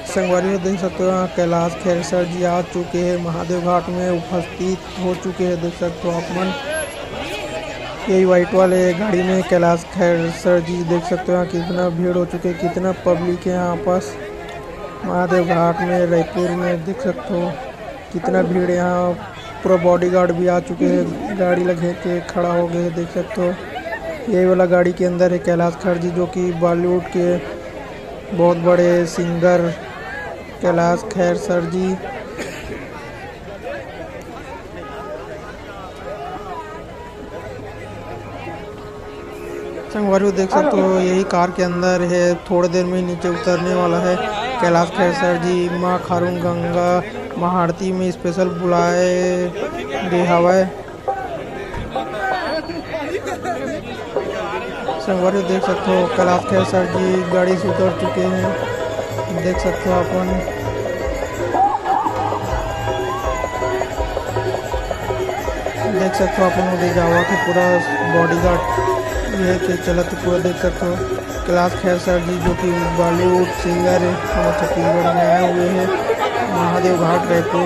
संगवारी हो देख सकते हो यहाँ कैलाश खेर सर जी आ चुके हैं, महादेव घाट में उपस्थित हो चुके हैं। देख सकते हो आप मन यही व्हाइट वाले गाड़ी में कैलाश खेर सर जी देख सकते हो यहाँ कितना भीड़ हो चुके हैं, कितना पब्लिक है यहाँ पास महादेव घाट में रायपुर में। देख सकते हो कितना भीड़ है यहाँ, पूरा बॉडीगार्ड भी आ चुके हैं, गाड़ी लगे के खड़ा हो गए। देख सकते हो यही वाला गाड़ी के अंदर है कैलाश खेर जी, जो कि बॉलीवुड के बहुत बड़े सिंगर कैलाश खेर सर जी। संगवारी देख सकते हो यही कार के अंदर है, थोड़ी देर में नीचे उतरने वाला है कैलाश खेर सर जी। माँ खारून गंगा महाआरती में स्पेशल बुलाए दे हवाए। संगवारी देख सकते हो कैलाश खेर सर जी गाड़ी से उतर चुके हैं। देख सकते हो अपन उधर जावा के पूरा बॉडीगार्ड ये के चलत पूरा। देख सकते हो कैलाश खेर सर जी जो कि बॉलीवुड सिंगर है, हमारे छत्तीसगढ़ में आए हुए हैं महादेव घाट रायपुर।